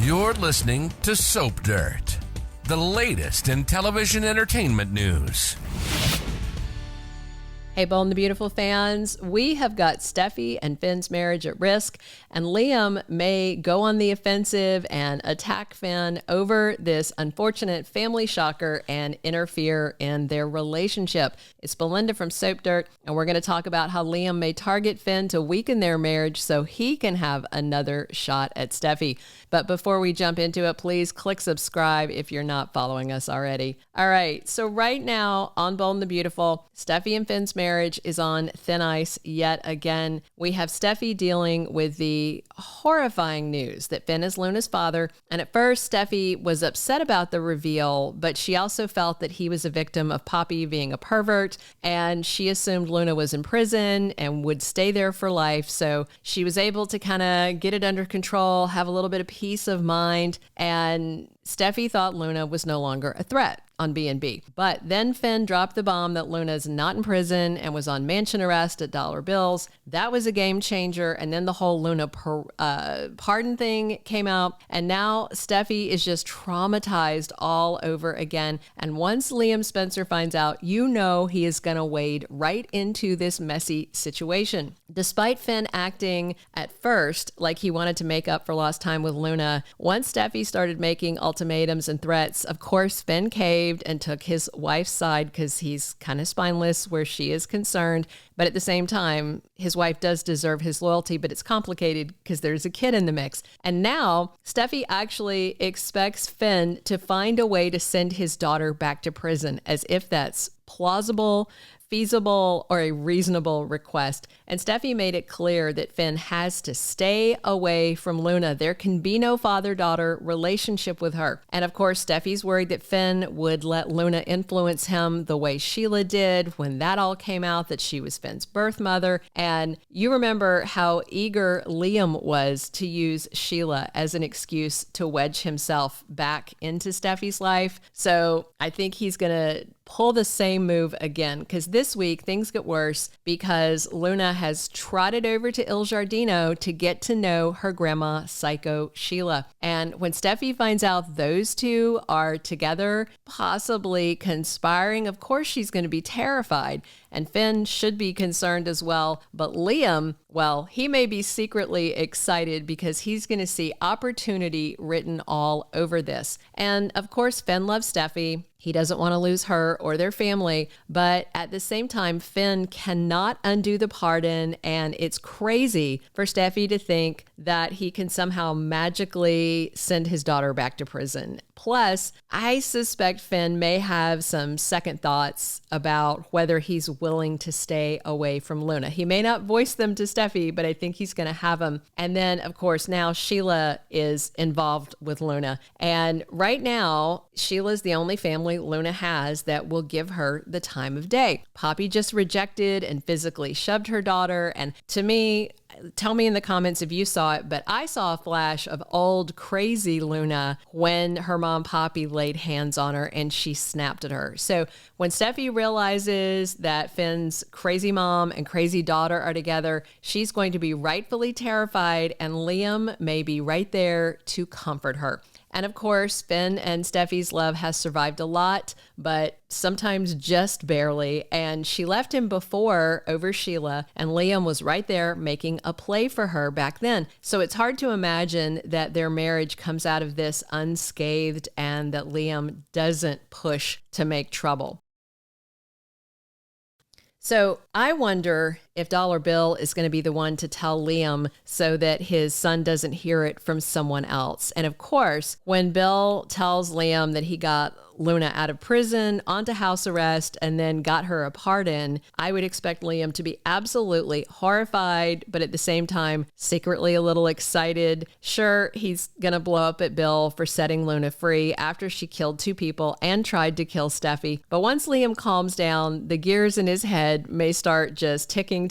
You're listening to Soap Dirt, the latest in television entertainment news. Hey, Bold and the Beautiful fans, we have got Steffy and Finn's marriage at risk, and Liam may go on the offensive and attack Finn over this unfortunate family shocker and interfere in their relationship. It's Belinda from Soap Dirt, and we're going to talk about how Liam may target Finn to weaken their marriage so he can have another shot at Steffy. But before we jump into it, please click subscribe if you're not following us already. All right, so right now on Bold and the Beautiful, Steffy and Finn's marriage is on thin ice yet again. We have Steffy dealing with the horrifying news that Finn is Luna's father. And at first, Steffy was upset about the reveal, but she also felt that he was a victim of Poppy being a pervert. And she assumed Luna was in prison and would stay there for life. So she was able to kind of get it under control, have a little bit of peace of mind. And Steffy thought Luna was no longer a threat on B&B. But then Finn dropped the bomb that Luna's not in prison and was on mansion arrest at dollar bills. That was a game changer. And then the whole Luna pardon thing came out. And now Steffy is just traumatized all over again. And once Liam Spencer finds out, you know he is going to wade right into this messy situation. Despite Finn acting at first like he wanted to make up for lost time with Luna, once Steffy started making ultimatums and threats, of course, Finn caved and took his wife's side because he's kind of spineless where she is concerned. But at the same time, his wife does deserve his loyalty, but it's complicated because there's a kid in the mix. And now Steffy actually expects Finn to find a way to send his daughter back to prison, as if that's plausible, feasible, or a reasonable request. And Steffy made it clear that Finn has to stay away from Luna. There can be no father-daughter relationship with her. And of course, Steffy's worried that Finn would let Luna influence him the way Sheila did when that all came out, that she was Finn's birth mother. And you remember how eager Liam was to use Sheila as an excuse to wedge himself back into Steffy's life. So I think he's going to pull the same move again, because this week things get worse because Luna has trotted over to Il Giardino to get to know her grandma, Psycho Sheila. And when Steffy finds out those two are together, possibly conspiring, of course she's going to be terrified. And Finn should be concerned as well. But Liam, well, he may be secretly excited because he's going to see opportunity written all over this. And of course, Finn loves Steffy. He doesn't want to lose her or their family. But at the same time, Finn cannot undo the pardon. And it's crazy for Steffy to think that he can somehow magically send his daughter back to prison. Plus, I suspect Finn may have some second thoughts about whether he's willing to stay away from Luna. He may not voice them to Steffy, but I think he's going to have them. And then, of course, now Sheila is involved with Luna. And right now, Sheila's the only family Luna has that will give her the time of day. Poppy just rejected and physically shoved her daughter. And to me, tell me in the comments if you saw it, but I saw a flash of old crazy Luna when her mom Poppy laid hands on her and she snapped at her. So when Steffy realizes that Finn's crazy mom and crazy daughter are together, she's going to be rightfully terrified, and Liam may be right there to comfort her. And of course, Finn and Steffy's love has survived a lot, but sometimes just barely. And she left him before over Sheila, and Liam was right there making a play for her back then. So it's hard to imagine that their marriage comes out of this unscathed and that Liam doesn't push to make trouble. So I wonder if Dollar Bill is going to be the one to tell Liam so that his son doesn't hear it from someone else. And of course, when Bill tells Liam that he got Luna out of prison, onto house arrest, and then got her a pardon, I would expect Liam to be absolutely horrified, but at the same time, secretly a little excited. Sure, he's going to blow up at Bill for setting Luna free after she killed 2 people and tried to kill Steffy. But once Liam calms down, the gears in his head may start just ticking,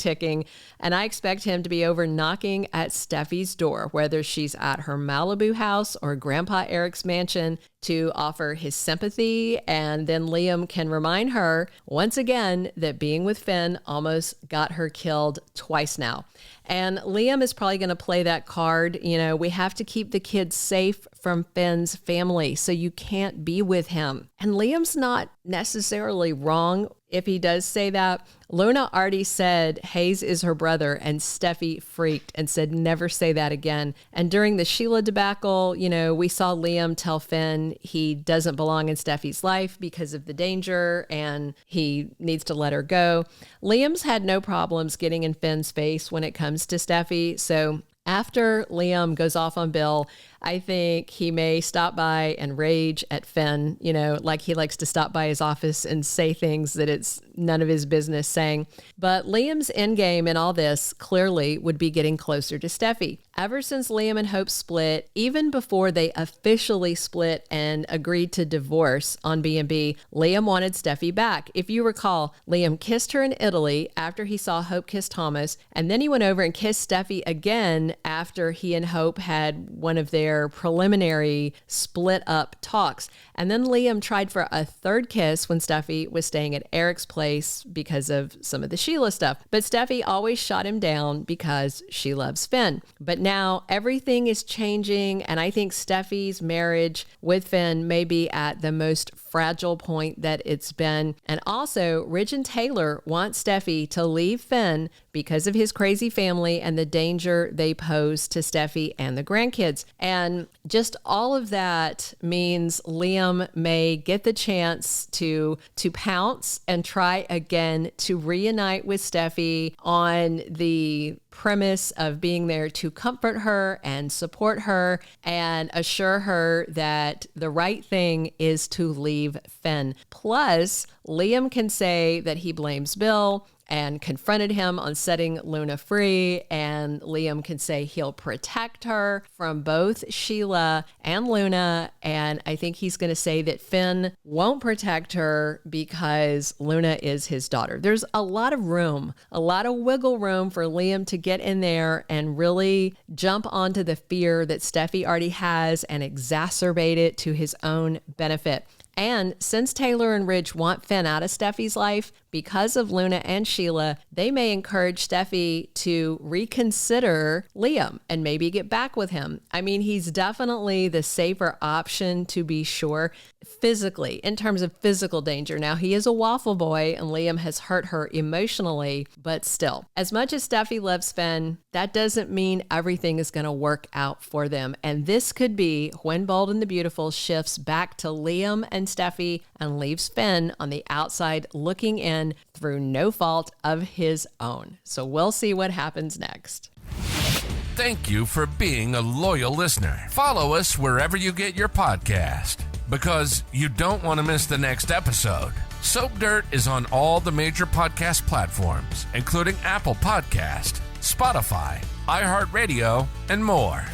and I expect him to be over knocking at Steffy's door, whether she's at her Malibu house or Grandpa Eric's mansion. to offer his sympathy, and then Liam can remind her once again that being with Finn almost got her killed twice now. And Liam is probably going to play that card. We have to keep the kids safe from Finn's family, so you can't be with him. And Liam's not necessarily wrong if he does say that. Luna already said Hayes is her brother, and Steffy freaked and said never say that again. And during the Sheila debacle, we saw Liam tell Finn he doesn't belong in Steffy's life because of the danger and he needs to let her go. Liam's had no problems getting in Finn's face when it comes to Steffy, so after Liam goes off on Bill, I think he may stop by and rage at Finn, like he likes to stop by his office and say things that it's none of his business saying. But Liam's endgame in all this clearly would be getting closer to Steffy. Ever since Liam and Hope split, even before they officially split and agreed to divorce on B&B, Liam wanted Steffy back. If you recall, Liam kissed her in Italy after he saw Hope kiss Thomas, and then he went over and kissed Steffy again after he and Hope had one of their preliminary split up talks. And then Liam tried for a third kiss when Steffy was staying at Eric's place because of some of the Sheila stuff. But Steffy always shot him down because she loves Finn. But now everything is changing, and I think Steffy's marriage with Finn may be at the most fragile point that it's been. And also, Ridge and Taylor want Steffy to leave Finn because of his crazy family and the danger they pose to Steffy and the grandkids. And just all of that means Liam may get the chance to pounce and try again to reunite with Steffy on the premise of being there to comfort her and support her and assure her that the right thing is to leave Finn. Plus, Liam can say that he blames Bill and confronted him on setting Luna free, and Liam can say he'll protect her from both Sheila and Luna, and I think he's going to say that Finn won't protect her because Luna is his daughter. There's a lot of room, a lot of wiggle room for Liam to get in there and really jump onto the fear that Steffy already has and exacerbate it to his own benefit. And since Taylor and Ridge want Finn out of Steffy's life, because of Luna and Sheila, they may encourage Steffy to reconsider Liam and maybe get back with him. I mean, he's definitely the safer option, to be sure, physically, in terms of physical danger. Now, he is a waffle boy and Liam has hurt her emotionally, but still, as much as Steffy loves Finn, that doesn't mean everything is going to work out for them. And this could be when Bold and the Beautiful shifts back to Liam and Steffy and leaves Finn on the outside looking in through no fault of his own. So we'll see what happens next. Thank you for being a loyal listener. Follow us wherever you get your podcast, because you don't want to miss the next episode. Soap Dirt is on all the major podcast platforms, including Apple Podcast, Spotify, iHeartRadio, and more.